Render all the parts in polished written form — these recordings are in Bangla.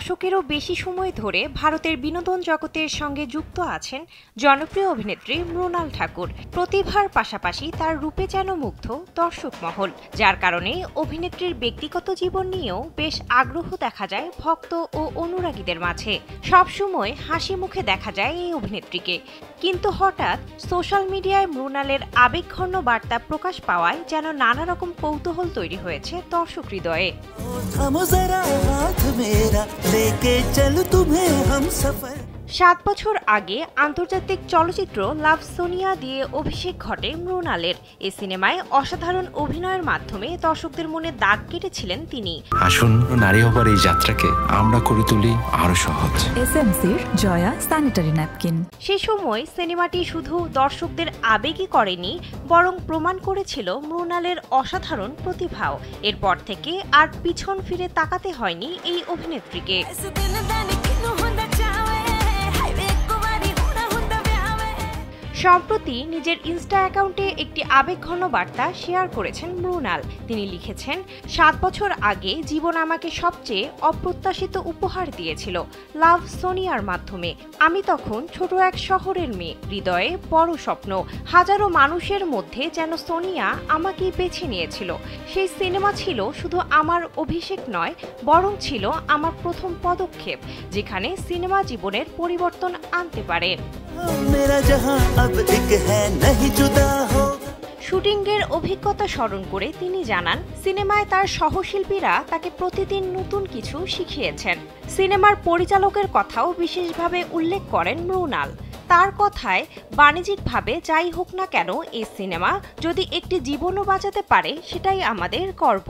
দশকেরও বেশি সময় ধরে ভারতের বিনোদন জগতের সঙ্গে যুক্ত আছেন জনপ্রিয় অভিনেত্রী মৃণাল ঠাকুর। প্রতিভার পাশাপাশি তার রূপে যেন মুগ্ধ দর্শক মহল, যার কারণে অভিনেত্রীর ব্যক্তিগত জীবন নিয়েও বেশ আগ্রহ দেখা যায় ভক্ত ও অনুরাগীদের মাঝে। সবসময় হাসি মুখে দেখা যায় এই অভিনেত্রীকে, কিন্তু হঠাৎ সোশ্যাল মিডিয়ায় মৃণালের আবেগঘন বার্তা প্রকাশ পাওয়ায় যেন নানা রকম কৌতূহল তৈরি হয়েছে দর্শক হৃদয়ে। 7 বছর আগে আন্তর্জাতিক চলচ্চিত্র লাভ সোনিয়া দিয়ে অভিষেক ঘটে মৃণালের। এই সিনেমায় অসাধারণ অভিনয়ের মাধ্যমে দর্শকদের মনে দাগ কেটেছিলেন তিনি। আসুন নারী হবার এই যাত্রাকে আমরা করে তুলি আরো সহজ। এসএমসির জয়া স্যানিটারি ন্যাপকিন। সেই সময় সিনেমাটি শুধু দর্শকদের আবেগই করেনি, বরং প্রমাণ করেছিল মৃণালের অসাধারণ প্রতিভাও। এরপর থেকে আর পিছন ফিরে তাকাতে হয়নি এই অভিনেত্রীকে। সম্প্রতি নিজের ইনস্টা অ্যাকাউন্টে একটি আবেগঘন বার্তা শেয়ার করেছেন মৃণাল। তিনি লিখেছেন, 7 বছর আগে জীবন আমাকে সবচেয়ে অপ্রত্যাশিত উপহার দিয়েছিল লাভ সোনিয়ার মাধ্যমে। আমি তখন ছোট এক শহরের মেয়ে, হৃদয়ে বড় স্বপ্ন। হাজারো মানুষের মধ্যে যেন সোনিয়া আমাকেই বেছে নিয়েছিল। সেই সিনেমা ছিল শুধু আমার অভিষেক নয়, বরং ছিল আমার প্রথম পদক্ষেপ, যেখানে সিনেমা জীবনের পরিবর্তন আনতে পারে। শুটিংয়ের অভিজ্ঞতা স্মরণ করে তিনি জানান, সিনেমায় তার সহশিল্পীরা তাকে প্রতিদিন নতুন কিছু শিখিয়েছেন। সিনেমার পরিচালকের কথাও বিশেষভাবে উল্লেখ করেন মৃণাল। তার কথায়, বাণিজ্যিকভাবে যাই হোক না কেন এই সিনেমা যদি একটি জীবনও বাঁচাতে পারে সেটাই আমাদের গর্ব।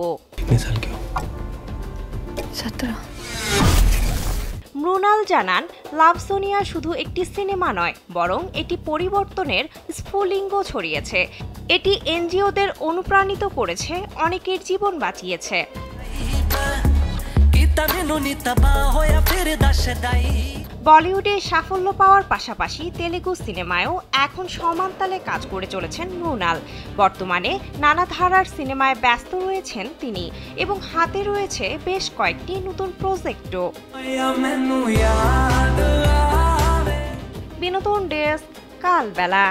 মৃণাল জানান, লাভ সোনিয়া শুধু একটি সিনেমা নয়, বরং এটি পরিবর্তনের স্ফুলিঙ্গ ছড়িয়েছে। এটি এনজিওদের অনুপ্রাণিত করেছে, অনেকের জীবন বাঁচিয়েছে। বলিউডে সাফল্য পাওয়ার পাশাপাশি তেলেগু সিনেমায়ও এখন সমানতালে কাজ করে চলেছেন মৃণাল। বর্তমানে নানা ধারার সিনেমায় ব্যস্ত রয়েছেন তিনি, এবং হাতে রয়েছে বেশ কয়েকটি নতুন প্রজেক্টও। বিনোদন ডেস্ক, কালবেলা।